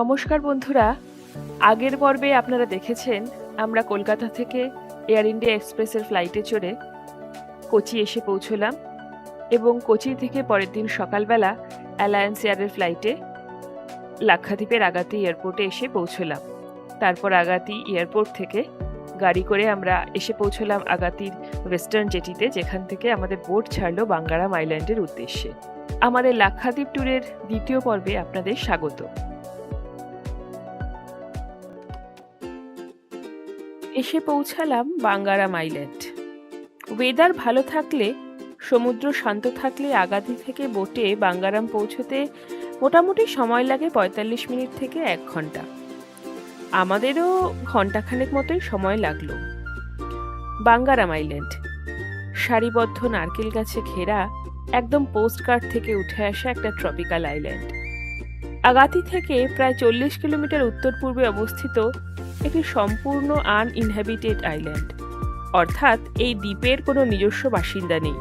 নমস্কার বন্ধুরা। আগের পর্বে আপনারা দেখেছেন আমরা কলকাতা থেকে এয়ার ইন্ডিয়া এক্সপ্রেসের ফ্লাইটে চড়ে কোচি এসে পৌঁছলাম এবং কোচি থেকে পরের দিন সকালবেলা অ্যালায়েন্স এয়ারের ফ্লাইটে লাক্ষাদ্বীপের আগাতি এয়ারপোর্টে এসে পৌঁছলাম। তারপর আগাতি এয়ারপোর্ট থেকে গাড়ি করে আমরা এসে পৌঁছলাম আগাতির ওয়েস্টার্ন জেটিতে, যেখান থেকে আমাদের বোট ছাড়লো বাঙ্গারাম আইল্যান্ডের উদ্দেশ্যে। আমাদের লাক্ষাদ্বীপ ট্যুরের দ্বিতীয় পর্বে আপনাদের স্বাগত। এসে পৌঁছালাম বাঙ্গারাম আইল্যান্ড। ওয়েদার ভালো থাকলে, সমুদ্র শান্ত থাকলে আগাতি থেকে বোটে বাঙ্গারাম পৌঁছতে মোটামুটি সময় লাগে ৪৫ মিনিট থেকে ১ ঘন্টা। আমাদেরও ঘন্টাখানেক মতোই সময় লাগলো। বাঙ্গারাম আইল্যান্ড সারিবদ্ধ নারকেল গাছে ঘেরা, একদম পোস্টকার্ড থেকে উঠে আসা একটা ট্রপিক্যাল আইল্যান্ড। আগাতি থেকে প্রায় ৪০ কিলোমিটার উত্তর পূর্বে অবস্থিত একটি সম্পূর্ণ আনইনহ্যাবিটেড আইল্যান্ড, অর্থাৎ এই দ্বীপের কোনো নিজস্ব বাসিন্দা নেই।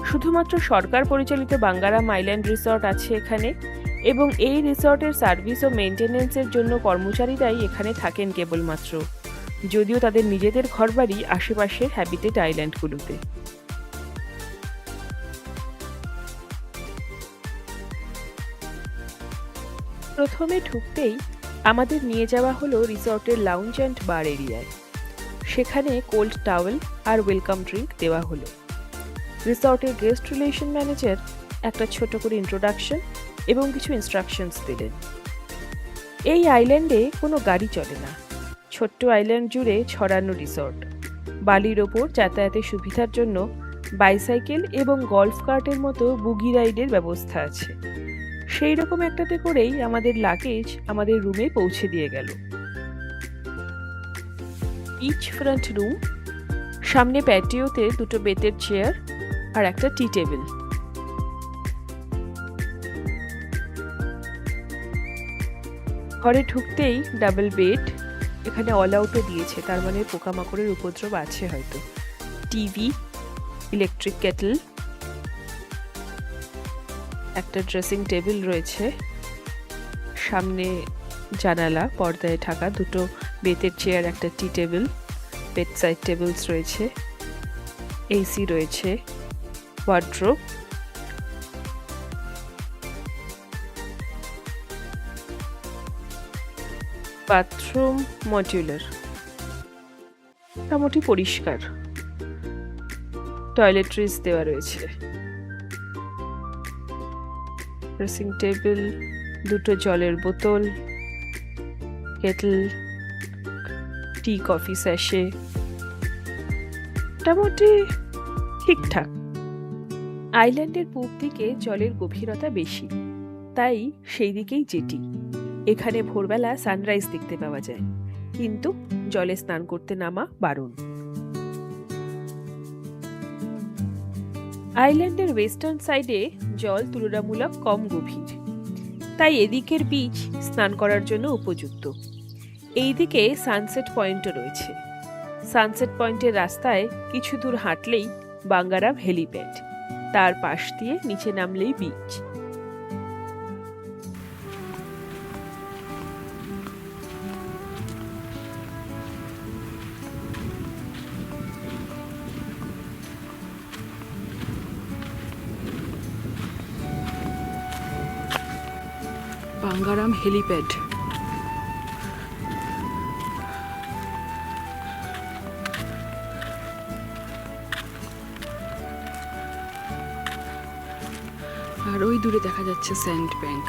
শুধুমাত্র সরকার পরিচালিত বাঙ্গারাম আইল্যান্ড রিসর্ট আছে এখানে, এবং এই রিসর্টের সার্ভিস ও মেনটেনেন্সের জন্য কর্মচারীরাই এখানে থাকেন কেবলমাত্র, যদিও তাদের নিজেদের ঘরবাড়ি আশেপাশের হ্যাবিটেড আইল্যান্ডগুলোতে। প্রথমে ঢুকতেই আমাদের নিয়ে যাওয়া হলো রিসর্টের লাউঞ্জ অ্যান্ড বার এরিয়ায়। সেখানে কোল্ড টাওয়েল আর ওয়েলকাম ড্রিঙ্ক দেওয়া হলো। রিসর্টের গেস্ট রিলেশন ম্যানেজার একটা ছোট করে ইন্ট্রোডাকশন এবং কিছু ইনস্ট্রাকশনস দিলেন। এই আইল্যান্ডে কোনো গাড়ি চলে না। ছোট্ট আইল্যান্ড জুড়ে ছড়ানো রিসর্ট। বালির ওপর যাতায়াতের সুবিধার জন্য বাইসাইকেল এবং গল্ফ কার্টের মতো বুগি রাইডের ব্যবস্থা আছে। সেই রকম একটাতে করেই আমাদের লাগেজ আমাদের রুমে পৌঁছে দিয়ে গেল। বিচ ফ্রন্ট রুম, সামনে প্যাটিওতে দুটো বেতের চেয়ার আর একটা টি টেবিল। ঘরে ঢুকতেই ডাবল বেড, এখানে অল আউটও দিয়েছে, তার মানে পোকামাকড়ের উপদ্রব আছে হয়তো। টিভি, ইলেকট্রিক কেটল, একটা ড্রেসিং টেবিল রয়েছে, সামনে জানালা পর্দায় ঢাকা, দুটো বেতের চেয়ার, একটা টি টেবিল, বেড সাইড টেবিলস রয়েছে, এসি রয়েছে, ওয়ার্ড্রোব, বাথরুম মডিউলার, মোটামুটি পরিষ্কার, টয়লেট্রিজ দেওয়া রয়েছে, ড্রেসিং টেবিল, দুটো জলের বোতল, কেটল, টি কফি স্যাশে, মোটামুটি ঠিকঠাক। আইল্যান্ডের পূব দিকে জলের গভীরতা বেশি, তাই সেই দিকেই জেটি। এখানে ভোরবেলা সানরাইজ দেখতে পাওয়া যায়, কিন্তু জলে স্নান করতে নামা বারণ। আইল্যান্ডের ওয়েস্টার্ন সাইডে জল তুলনামূলক কম গভীর, তাই এদিকের বিচ স্নান করার জন্য উপযুক্ত। এইদিকে সানসেট পয়েন্টও রয়েছে। সানসেট পয়েন্টের রাস্তায় কিছু দূর হাঁটলেই বাঙ্গারাম হেলিপ্যাড, তার পাশ দিয়ে নিচে নামলেই বিচ। বাঙ্গারাম হেলিপ্যাড। আর ওই দূরে দেখা যাচ্ছে স্যান্ড ব্যাংক।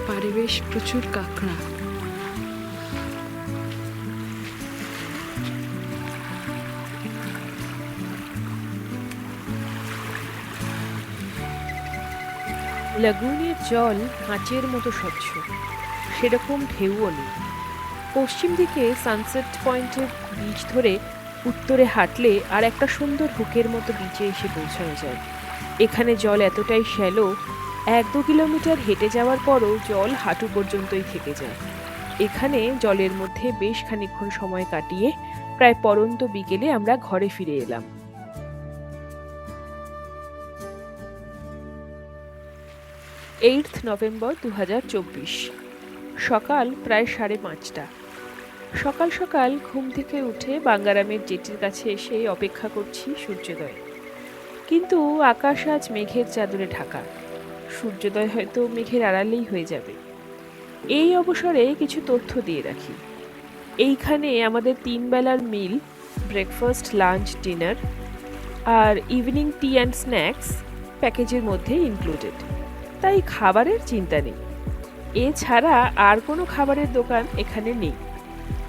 পারিবেশ প্রচুর কাঁকড়া। লাগুনের জল কাঁচের মতো স্বচ্ছ, সেরকম ঢেউও নেই। পশ্চিম দিকে সানসেট পয়েন্টের বিচ ধরে উত্তরে হাঁটলে আর একটা সুন্দর হুকের মতো বিচে এসে পৌঁছানো যায়। এখানে জল এতটাই শ্যালো, 1-2 কিলোমিটার হেঁটে যাওয়ার পরও জল হাঁটু পর্যন্তই থেকে যায়। এখানে জলের মধ্যে বেশ খানিকক্ষণ সময় কাটিয়ে প্রায় পরন্ত বিকেলে আমরা ঘরে ফিরে এলাম। 8 নভেম্বর 2024, সকাল প্রায় 5:30। সকাল সকাল ঘুম থেকে উঠে বাঙ্গারামের জেটির কাছে এসে অপেক্ষা করছি সূর্যোদয়। কিন্তু আকাশ আজ মেঘের চাদরে ঢাকা, সূর্যোদয় হয়তো মেঘের আড়ালেই হয়ে যাবে। এই অবসরে কিছু তথ্য দিয়ে রাখি। এইখানে আমাদের 3 বেলার মিল, ব্রেকফাস্ট, লাঞ্চ, ডিনার আর ইভিনিং টি অ্যান্ড স্ন্যাক্স প্যাকেজের মধ্যে ইনক্লুডেড, তাই খাবারের চিন্তা নেই। এছাড়া আর কোনো খাবারের দোকান এখানে নেই।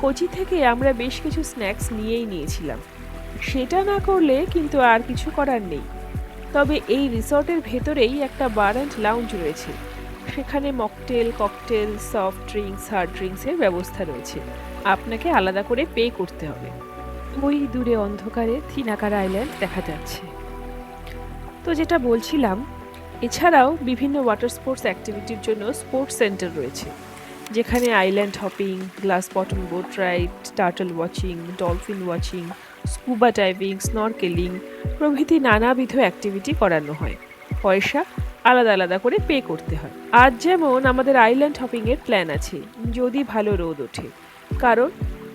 কোচি থেকে আমরা বেশ কিছু স্ন্যাক্স নিয়েই নিয়েছিলাম, সেটা না করলে কিন্তু আর কিছু করার নেই। তবে এই রিসর্টের ভেতরেই একটা বার অ্যান্ড লাউঞ্জ রয়েছে, সেখানে mocktail, cocktail, soft drinks, hard ড্রিঙ্কসের ব্যবস্থা রয়েছে। আপনাকে আলাদা করে পে করতে হবে। ওই দূরে অন্ধকারে থিনাকার আইল্যান্ড দেখা যাচ্ছে। তো যেটা বলছিলাম, এছাড়াও বিভিন্ন ওয়াটার স্পোর্টস অ্যাক্টিভিটির জন্য স্পোর্টস সেন্টার রয়েছে, যেখানে island hopping, glass bottom boat ride, turtle watching, dolphin watching, scuba diving, snorkelling প্রভৃতি নানাবিধ অ্যাক্টিভিটি করানো হয়। পয়সা আলাদা আলাদা করে পে করতে হয়। আজ যেমন আমাদের আইল্যান্ড হপিংয়ের প্ল্যান আছে, যদি ভালো রোদ ওঠে, কারণ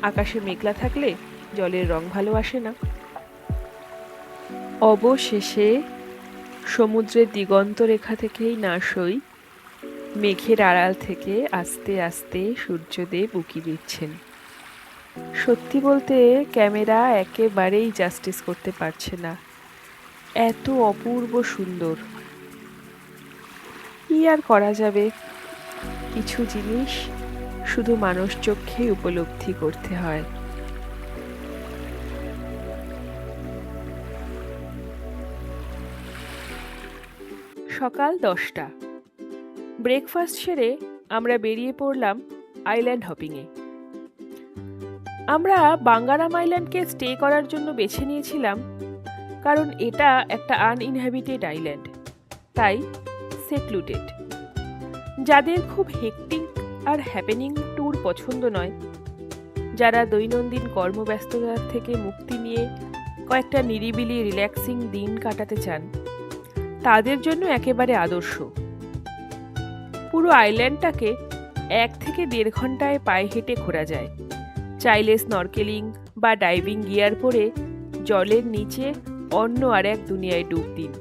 আকাশে মেঘলা থাকলে জলের রং ভালো আসে না। অবশেষে সমুদ্রের দিগন্ত রেখা থেকেই নাশ হই, মেঘের আড়াল থেকে আস্তে আস্তে সূর্যদেব উঁকি দিচ্ছেন। সত্যি বলতে ক্যামেরা একেবারেই জাস্টিস করতে পারছে না, এত অপূর্ব সুন্দর। কি আর করা যাবে, কিছু জিনিস শুধু মানুষ চোখেই উপলব্ধি করতে হয়। সকাল 10টা। ব্রেকফাস্ট সেরে আমরা বেরিয়ে পড়লাম আইল্যান্ড হপিংয়ে। আমরা বাঙ্গারাম আইল্যান্ডকে স্টে করার জন্য বেছে নিয়েছিলাম, কারণ এটা একটা আনইনহ্যাবিটেড আইল্যান্ড, তাই সেক্লুডেড। যাদের খুব হেক্টিক আর হ্যাপেনিং ট্যুর পছন্দ নয়, যারা দৈনন্দিন কর্মব্যস্ততার থেকে মুক্তি নিয়ে কয়েকটা নিরিবিলি রিল্যাক্সিং দিন কাটাতে চান, তাদের জন্য একেবারে আদর্শ। পুরো আইল্যান্ডটাকে 1 থেকে 1.5 ঘন্টায় পায়ে হেঁটে ঘোরা যায়। চাইলে স্নরকেলিং বা ডাইভিং গিয়ার পরে জলের নিচে অন্য আর এক দুনিয়ায় ডুব দিন।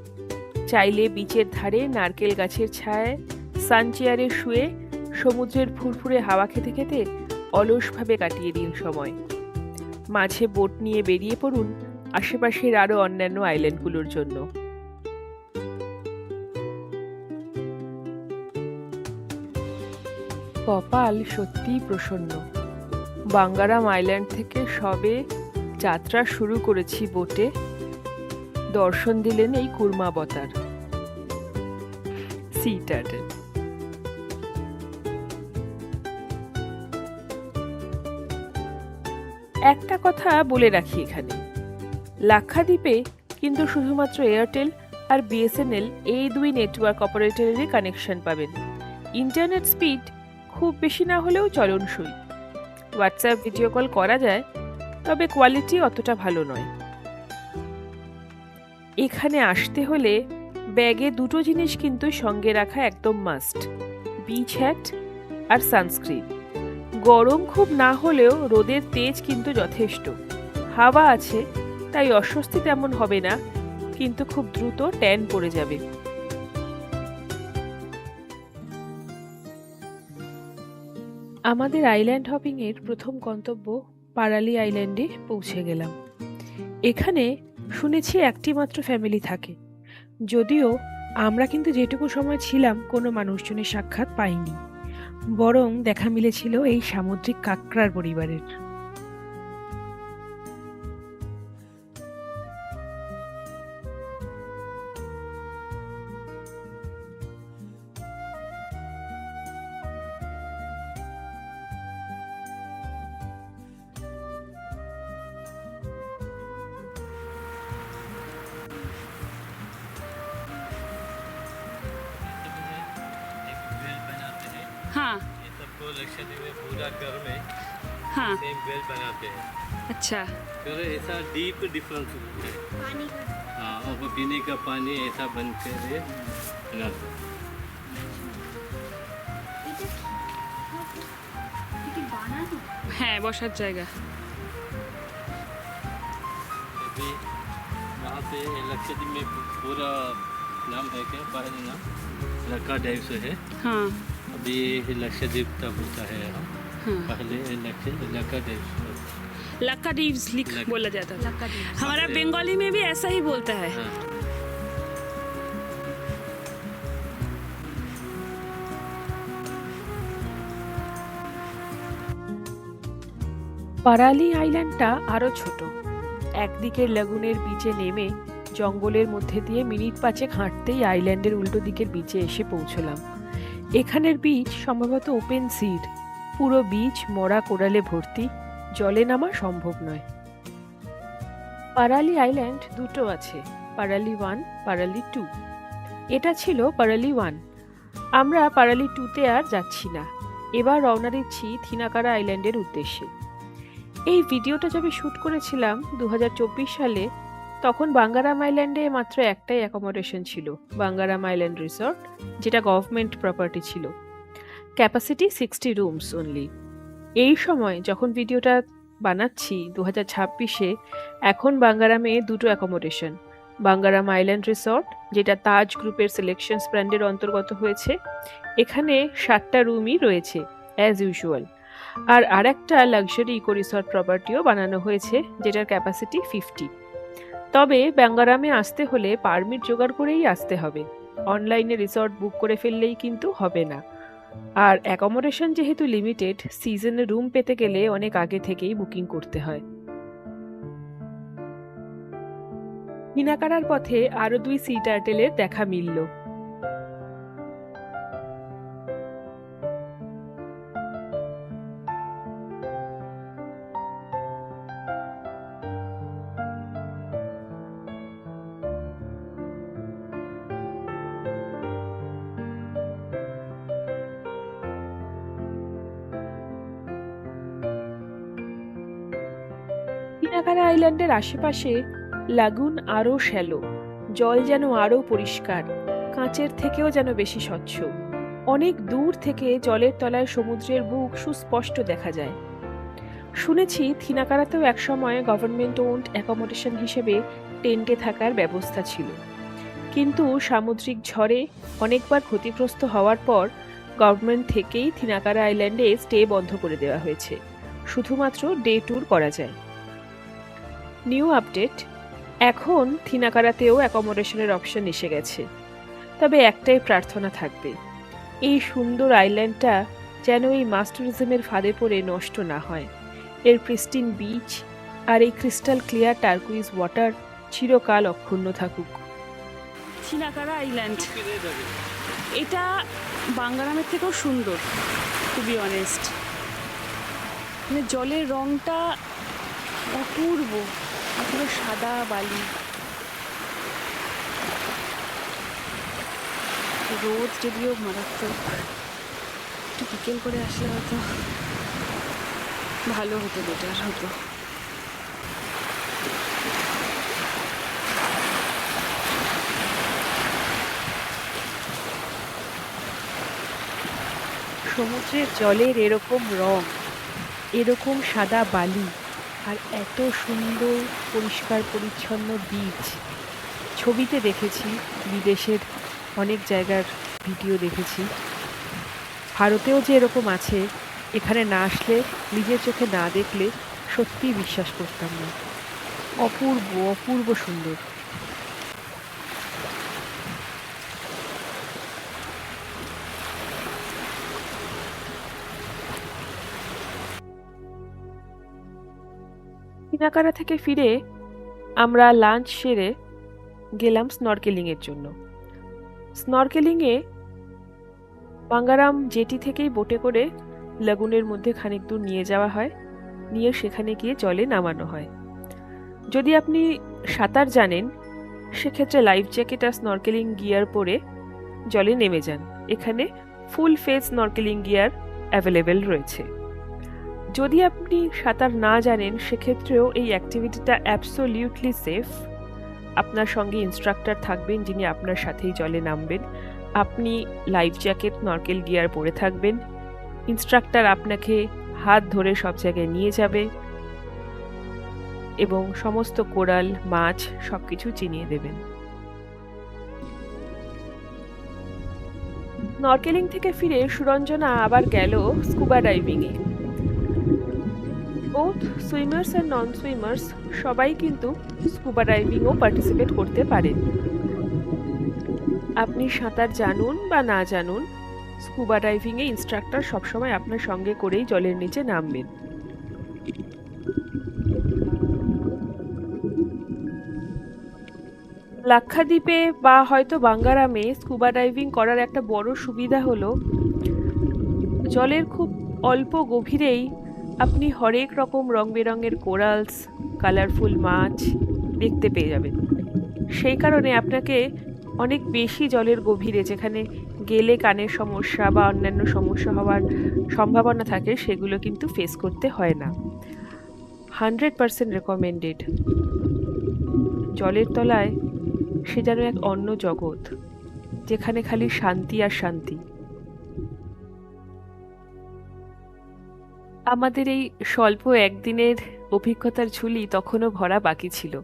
চাইলে বিচের ধারে নারকেল গাছের ছায়ায় সানচেয়ারে শুয়ে সমুদ্রের ফুরফুরে হাওয়া খেতে খেতে অলসভাবে কাটিয়ে দিন সময়। মাঝে বোট নিয়ে বেরিয়ে পড়ুন আশেপাশের আরও অন্যান্য আইল্যান্ডগুলোর জন্য। কপাল সত্যিই প্রসন্ন। বাঙ্গারাম আইল্যান্ড থেকে সবে যাত্রা শুরু করেছি বোটে, দর্শন দিলেন এই কুর্মাবতার সি টার্টল। একটা কথা বলে রাখি, এখানে লাক্ষাদ্বীপে কিন্তু শুধুমাত্র এয়ারটেল আর বিএসএনএল এই 2 নেটওয়ার্ক অপারেটরেরই কানেকশন পাবেন। ইন্টারনেট স্পিড খুব বেশি না হলেও চলনসই। হোয়াটসঅ্যাপ ভিডিও কল করা যায়, তবে কোয়ালিটি অতটা ভালো নয়। এখানে আসতে হলে ব্যাগে 2টো জিনিস কিন্তু সঙ্গে রাখা একদম মাস্ট, বিচ হ্যাট আর সানস্ক্রিন। গরম খুব না হলেও রোদের তেজ কিন্তু যথেষ্ট। হাওয়া আছে, তাই অস্বস্তি তেমন হবে না, কিন্তু খুব দ্রুত ট্যান পড়ে যাবে। আমাদের আইল্যান্ড হপিংয়ের প্রথম গন্তব্য পারালি আইল্যান্ডে পৌঁছে গেলাম। এখানে শুনেছি একটি মাত্র ফ্যামিলি থাকে, যদিও আমরা কিন্তু যেটুকু সময় ছিলাম কোনো মানুষজনের সাক্ষাৎ পাইনি, বরং দেখা মিলেছিল এই সামুদ্রিক কাঁকড়ার পরিবারের। हाँ ये सबको लक्षद्वीप में पूरा घर में हाँ सेम वेल बनाते हैं। अच्छा फिर ऐसा डीप डिफरेंस है। हाँ, और वो पीने का पानी ऐसा बन के बनाते हैं। হ্যাঁ বসার জায়গা अभी वहाँ पे लक्षद्वीप में पूरा नाम है क्या पहले नाम लक्का टाइप से है। हाँ अभी लक्षद्वीप तक होता है यहाँ। हाँ पहले लक्का टाइप लक्का डीव्स लिख बोला जाता था हमारा बंगाली में भी ऐसा ही बोलता है हाँ। পারালি আইল্যান্ডটা আরো ছোট। একদিকের লাগুনের বিচে নেমে জঙ্গলের মধ্যে দিয়ে মিনিট 5 হাঁটতেই আইল্যান্ডের উল্টো দিকের বিচে এসে পৌঁছলাম। এখানের বিচ সম্ভবত ওপেন সিড, পুরো বিচ মরা কোরালে ভর্তি, জলে নামা সম্ভব নয়। পারালি আইল্যান্ড দুটো আছে, পারালি 1, পারালি 2। এটা ছিল পারালি 1। আমরা পারালি 2তে আর যাচ্ছি না, এবার রওনা দিচ্ছি থিনাকারা আইল্যান্ডের উদ্দেশ্যে। এই ভিডিওটা যবে শ্যুট করেছিলাম 2024 সালে, তখন বাঙ্গারাম আইল্যান্ডে মাত্র একটাই অ্যাকোমোডেশন ছিল, বাঙ্গারাম আইল্যান্ড রিসর্ট, যেটা গভর্নমেন্ট প্রপার্টি ছিল। Capacity 60 rooms only. এই সময় যখন ভিডিওটা বানাচ্ছি 2026-এ, এখন বাঙ্গারামে দুটো অ্যাকোমোডেশন, বাঙ্গারাম আইল্যান্ড রিসর্ট যেটা তাজ গ্রুপের সিলেকশনস ব্র্যান্ডের অন্তর্গত হয়েছে, এখানে 7টা রুমই রয়েছে অ্যাজ ইউজুয়াল। আর আরেকটা লাক্সারি ইকো রিসর্ট প্রপার্টিও বানানো হয়েছে যেটার ক্যাপাসিটি 50। তবে বাঙ্গারামে আসতে হলে পারমিট জোগাড় করেই আসতে হবে, অনলাইনে রিসর্ট বুক করে ফেললেই কিন্তু হবে না। আর অ্যাকোমোডেশন যেহেতু লিমিটেড, সিজনে রুম পেতে গেলে অনেক আগে থেকেই বুকিং করতে হয়। থিনাকারার পথে আরো 2 সি টার্টেলের দেখা মিলল। থিনাকারা আইল্যান্ডের আশেপাশে লাগুন আরও শ্যালো, জল যেন আরও পরিষ্কার, কাঁচের থেকেও যেন বেশি স্বচ্ছ। অনেক দূর থেকে জলের তলায় সমুদ্রের বুক সুস্পষ্ট দেখা যায়। শুনেছি থিনাকারাতেও একসময় গভর্নমেন্ট ওন্ড অ্যাকোমোডেশন হিসেবে টেন্টে থাকার ব্যবস্থা ছিল, কিন্তু সামুদ্রিক ঝড়ে অনেকবার ক্ষতিগ্রস্ত হওয়ার পর গভর্নমেন্ট থেকেই থিনাকারা আইল্যান্ডে স্টে বন্ধ করে দেওয়া হয়েছে, শুধুমাত্র ডে ট্যুর করা যায়। নিউ আপডেট, এখন থিনাকারাতেও অ্যাকোমোডেশনের অপশন এসে গেছে। তবে একটাই প্রার্থনা থাকবে, এই সুন্দর আইল্যান্ডটা যেন এই মাস ট্যুরিজমের ফাঁদে পড়ে নষ্ট না হয়। এর প্রিস্টিন বিচ আর এই ক্রিস্টাল ক্লিয়ার টার্কুইজ ওয়াটার চিরকাল অক্ষুণ্ণ থাকুক। থিনাকারা আইল্যান্ড এটা বাঙ্গারামের থেকেও সুন্দর, টু বি অনেস্ট। মানে জলের রংটা অপূর্ব, পুরো সাদা বালি, রোদ যদিও মারাত্মক, একটু বিকেল করে আসলে হয়তো ভালো হতো, বেটার হতো। সমুদ্রের জলের এরকম রং, এরকম সাদা বালি আর এত সুন্দর পরিষ্কার পরিচ্ছন্ন বিচ ছবিতে দেখেছি, বিদেশের অনেক জায়গার ভিডিও দেখেছি। ভারতেও যে এরকম আছে, এখানে না আসলে, নিজের চোখে না দেখলে সত্যিই বিশ্বাস করতাম না। অপূর্ব অপূর্ব সুন্দর। থিনাকারা থেকে ফিরে আমরা লাঞ্চ সেরে গেলাম স্নরকেলিংয়ের জন্য। স্নরকেলিংয়ে বাঙ্গারাম জেটি থেকেই বোটে করে লাগুনের মধ্যে খানিক দূর নিয়ে যাওয়া হয়, নিয়ে সেখানে গিয়ে জলে নামানো হয়। যদি আপনি সাঁতার জানেন, সেক্ষেত্রে লাইফ জ্যাকেট আর স্নরকেলিং গিয়ার পরে জলে নেমে যান। এখানে full face snorkelling gear available রয়েছে। যদি আপনি সাঁতার না জানেন সেক্ষেত্রেও এই অ্যাক্টিভিটিটা অ্যাবসোলিউটলি সেফ। আপনার সঙ্গে ইনস্ট্রাক্টর থাকবেন যিনি আপনার সাথেই জলে নামবেন। আপনি লাইফ জ্যাকেট স্নরকেল গিয়ার পরে থাকবেন। ইনস্ট্রাক্টর আপনাকে হাত ধরে সব জায়গায় নিয়ে যাবে এবং সমস্ত কোরাল, মাছ সবকিছু চিনিয়ে দেবেন। স্নরকেলিং থেকে ফিরে সুরঞ্জনা আবার গেল স্কুবা ডাইভিংয়ে। Both swimmers and non swimmers সবাই কিন্তু স্কুবা ডাইভিংও পার্টিসিপেট করতে পারেন। আপনি সাঁতার জানুন বা না জানুন, স্কুবা ডাইভিংয়ে ইনস্ট্রাক্টর সবসময় আপনার সঙ্গে করেই জলের নিচে নামবেন। লাক্ষাদ্বীপে বা হয়তো বাঙ্গারামে স্কুবা ডাইভিং করার একটা বড় সুবিধা হলো জলের খুব অল্প গভীরেই আপনি হরেক রকম রং বেরঙের কোরালস, কালারফুল মাছ দেখতে পেয়ে যাবেন। সেই কারণে আপনাকে অনেক বেশি জলের গভীরে যেখানে গেলে কানের সমস্যা বা অন্যান্য সমস্যা হওয়ার সম্ভাবনা থাকে সেগুলো কিন্তু ফেস করতে হয় না। 100% রেকমেন্ডেড। জলের তলায় সে যেন এক অন্য জগৎ, যেখানে খালি শান্তি আর শান্তি। আমাদের এই স্বল্প একদিনের অভিজ্ঞতার ঝুলি তখনও ভরা বাকি ছিল।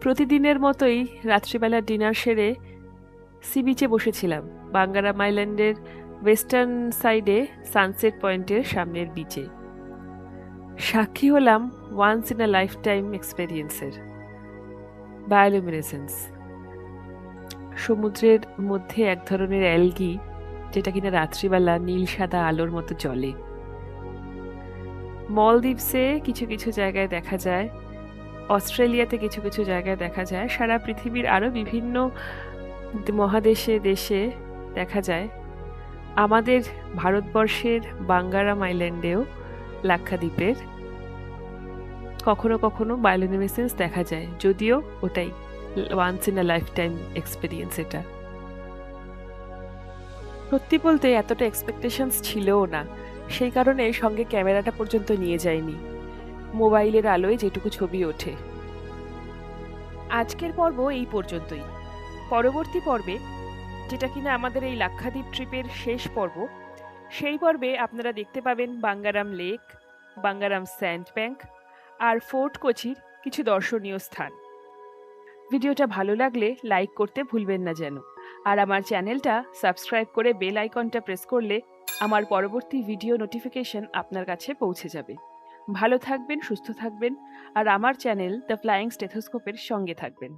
প্রতিদিনের মতোই রাত্রিবেলা ডিনার সেরে সি বিচে বসেছিলাম, বাঙ্গারাম আইল্যান্ডের ওয়েস্টার্ন সাইডে সানসেট পয়েন্টের সামনের বিচে। সাক্ষী হলাম once in a life time এক্সপেরিয়েন্সের, বায়োলুমিনেসেন্স। সমুদ্রের মধ্যে এক ধরনের অ্যালগি যেটা কিনা রাত্রিবেলা নীল সাদা আলোর মতো জ্বলে। মলদ্বীপসে কিছু কিছু জায়গায় দেখা যায়, অস্ট্রেলিয়াতে কিছু কিছু জায়গায় দেখা যায়, সারা পৃথিবীর আরও বিভিন্ন মহাদেশে দেশে দেখা যায়। আমাদের ভারতবর্ষের বাঙ্গারাম আইল্যান্ডেও, লাক্ষাদ্বীপের কখনো কখনো বায়োলুমিনেসেন্স দেখা যায়, যদিও ওটাই once in a life time experience. এটা সত্যি বলতে এতটা এক্সপেকটেশনস ছিলও না, সেই কারণে সঙ্গে ক্যামেরাটা পর্যন্ত নিয়ে যাইনি। মোবাইলের আলোয় যেটুকু ছবি ওঠে। আজকের পর্ব এই পর্যন্তই। পরবর্তী পর্বে, যেটা কিনা আমাদের এই লাক্ষাদ্বীপ ট্রিপের শেষ পর্ব, সেই পর্বে আপনারা দেখতে পাবেন Bangaram lake, Bangaram sand bank আর ফোর্ট কোচির কিছু দর্শনীয় স্থান। ভিডিওটা ভালো লাগলে লাইক করতে ভুলবেন না যেন। আর আমার চ্যানেলটা সাবস্ক্রাইব করে বেল আইকনটা প্রেস করলে আমার পরবর্তী ভিডিও নোটিফিকেশন আপনার কাছে পৌঁছে যাবে। ভালো থাকবেন, সুস্থ থাকবেন আর আমার চ্যানেল দ্য ফ্লাইং স্টেথোস্কোপের সঙ্গে থাকবেন।